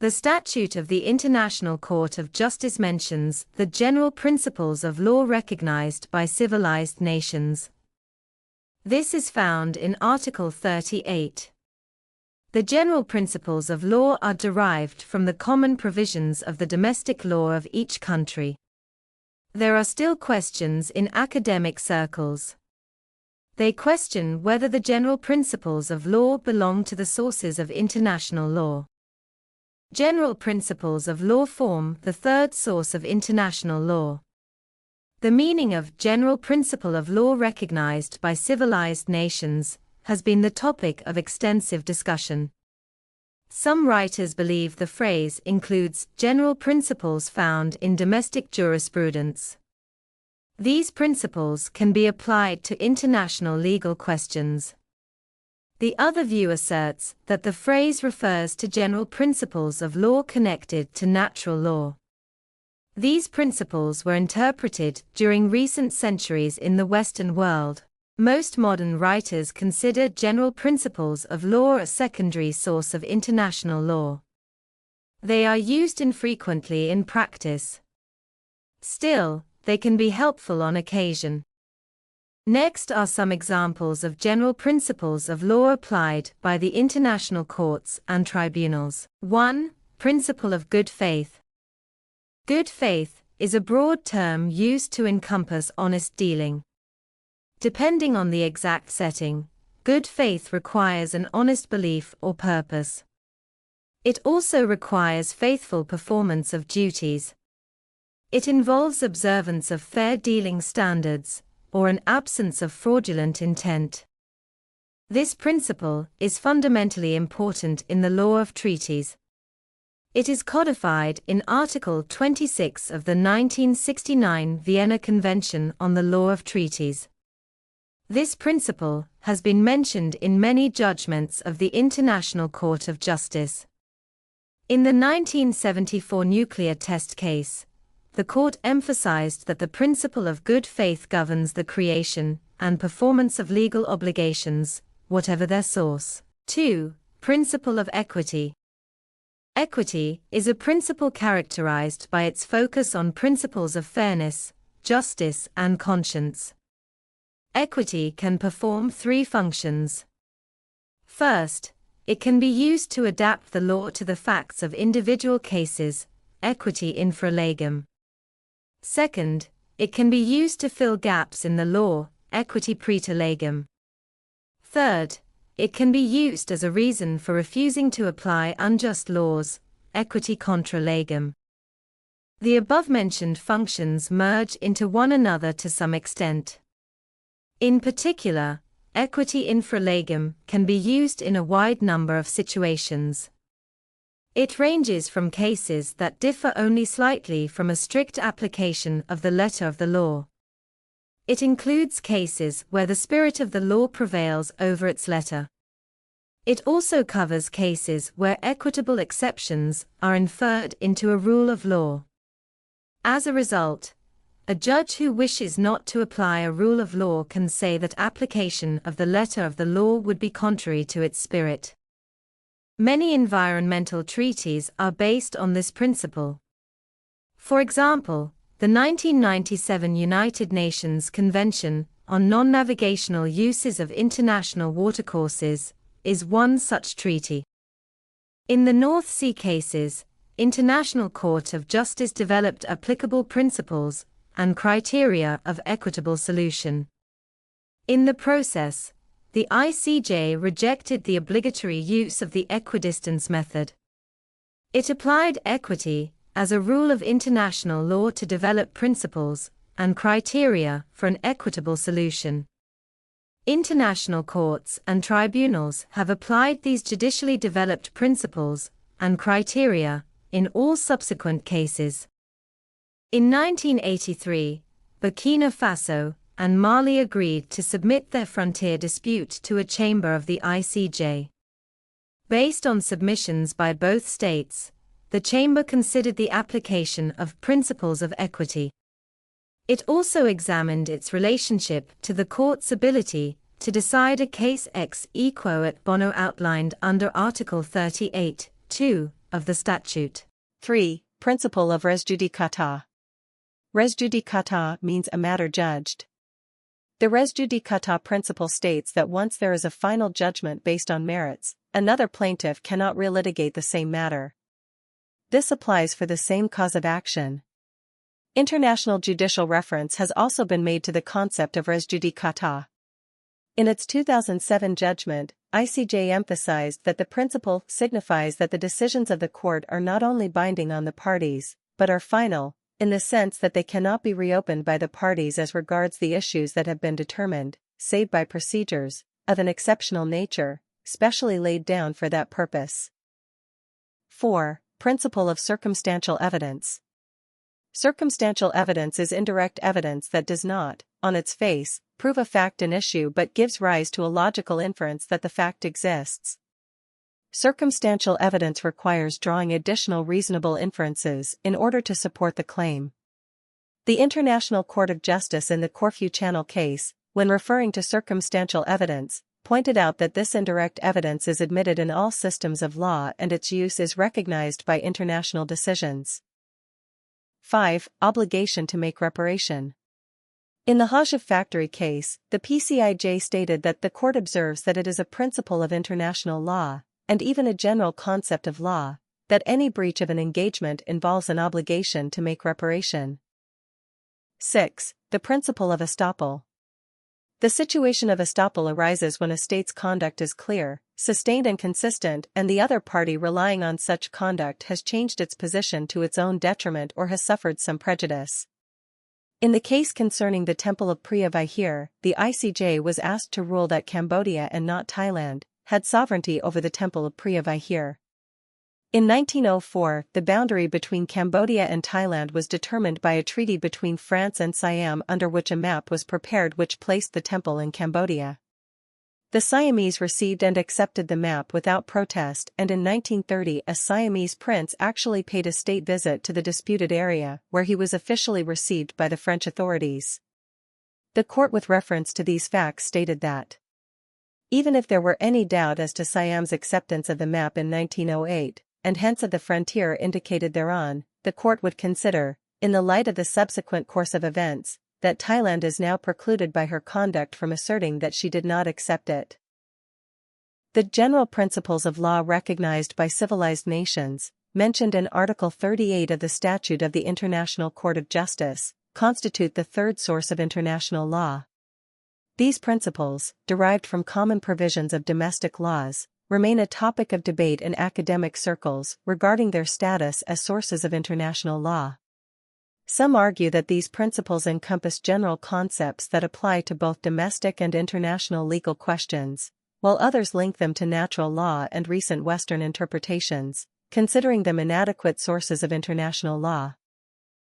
The statute of the International Court of Justice mentions the general principles of law recognized by civilized nations. This is found in Article 38. The general principles of law are derived from the common provisions of the domestic law of each country. There are still questions in academic circles. They question whether the general principles of law belong to the sources of international law. General principles of law form the third source of international law. The meaning of general principle of law recognized by civilized nations has been the topic of extensive discussion. Some writers believe the phrase includes general principles found in domestic jurisprudence. These principles can be applied to international legal questions. The other view asserts that the phrase refers to general principles of law connected to natural law. These principles were interpreted during recent centuries in the Western world. Most modern writers consider general principles of law a secondary source of international law. They are used infrequently in practice. Still, they can be helpful on occasion. Next are some examples of general principles of law applied by the international courts and tribunals. 1. Principle of good faith. Good faith is a broad term used to encompass honest dealing. Depending on the exact setting, good faith requires an honest belief or purpose. It also requires faithful performance of duties. It involves observance of fair dealing standards, or an absence of fraudulent intent. This principle is fundamentally important in the law of treaties. It is codified in Article 26 of the 1969 Vienna Convention on the Law of Treaties. This principle has been mentioned in many judgments of the International Court of Justice. In the 1974 nuclear test case, the court emphasized that the principle of good faith governs the creation and performance of legal obligations, whatever their source. 2. Principle of equity. Equity is a principle characterized by its focus on principles of fairness, justice, and conscience. Equity can perform three functions. First, it can be used to adapt the law to the facts of individual cases, equity infra legem. Second, it can be used to fill gaps in the law, equity praeter legem. Third, it can be used as a reason for refusing to apply unjust laws, equity contra legem. The above-mentioned functions merge into one another to some extent. In particular, equity infra legem can be used in a wide number of situations. It ranges from cases that differ only slightly from a strict application of the letter of the law. It includes cases where the spirit of the law prevails over its letter. It also covers cases where equitable exceptions are inferred into a rule of law. As a result, a judge who wishes not to apply a rule of law can say that application of the letter of the law would be contrary to its spirit. Many environmental treaties are based on this principle. For example, the 1997 United Nations Convention on Non-Navigational Uses of International Watercourses is one such treaty. In the North Sea cases, International Court of Justice developed applicable principles and criteria of equitable solution. In the process, the ICJ rejected the obligatory use of the equidistance method. It applied equity as a rule of international law to develop principles and criteria for an equitable solution. International courts and tribunals have applied these judicially developed principles and criteria in all subsequent cases. In 1983, Burkina Faso and Mali agreed to submit their frontier dispute to a chamber of the ICJ. Based on submissions by both states, the chamber considered the application of principles of equity. It also examined its relationship to the court's ability to decide a case ex equo et bono outlined under Article 38, 2, of the statute. 3. Principle of res judicata. Res judicata means a matter judged. The res judicata principle states that once there is a final judgment based on merits, another plaintiff cannot relitigate the same matter. This applies for the same cause of action. International judicial reference has also been made to the concept of res judicata. In its 2007 judgment, ICJ emphasized that the principle signifies that the decisions of the court are not only binding on the parties, but are final, in the sense that they cannot be reopened by the parties as regards the issues that have been determined, save by procedures of an exceptional nature, specially laid down for that purpose. 4. Principle of circumstantial evidence. Circumstantial evidence is indirect evidence that does not, on its face, prove a fact in issue but gives rise to a logical inference that the fact exists. Circumstantial evidence requires drawing additional reasonable inferences in order to support the claim. The International Court of Justice in the Corfu Channel case, when referring to circumstantial evidence, pointed out that this indirect evidence is admitted in all systems of law and its use is recognized by international decisions. 5. Obligation to make reparation. In the Hajj factory case, the PCIJ stated that the court observes that it is a principle of international law, and even a general concept of law, that any breach of an engagement involves an obligation to make reparation. 6. The principle of estoppel. The situation of estoppel arises when a state's conduct is clear, sustained and consistent, and the other party relying on such conduct has changed its position to its own detriment or has suffered some prejudice. In the case concerning the Temple of Priya Vihar, the ICJ was asked to rule that Cambodia and not Thailand had sovereignty over the Temple of Priya Vihar. In 1904, the boundary between Cambodia and Thailand was determined by a treaty between France and Siam under which a map was prepared which placed the temple in Cambodia. The Siamese received and accepted the map without protest, and in 1930 a Siamese prince actually paid a state visit to the disputed area, where he was officially received by the French authorities. The court with reference to these facts stated that even if there were any doubt as to Siam's acceptance of the map in 1908, and hence of the frontier indicated thereon, the court would consider, in the light of the subsequent course of events, that Thailand is now precluded by her conduct from asserting that she did not accept it. The general principles of law recognized by civilized nations, mentioned in Article 38 of the Statute of the International Court of Justice, constitute the third source of international law. These principles, derived from common provisions of domestic laws, remain a topic of debate in academic circles regarding their status as sources of international law. Some argue that these principles encompass general concepts that apply to both domestic and international legal questions, while others link them to natural law and recent Western interpretations, considering them inadequate sources of international law.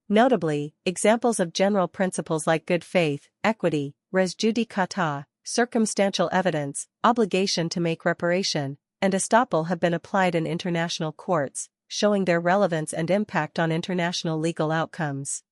Notably, examples of general principles like good faith, equity, res judicata, circumstantial evidence, obligation to make reparation, and estoppel have been applied in international courts, showing their relevance and impact on international legal outcomes.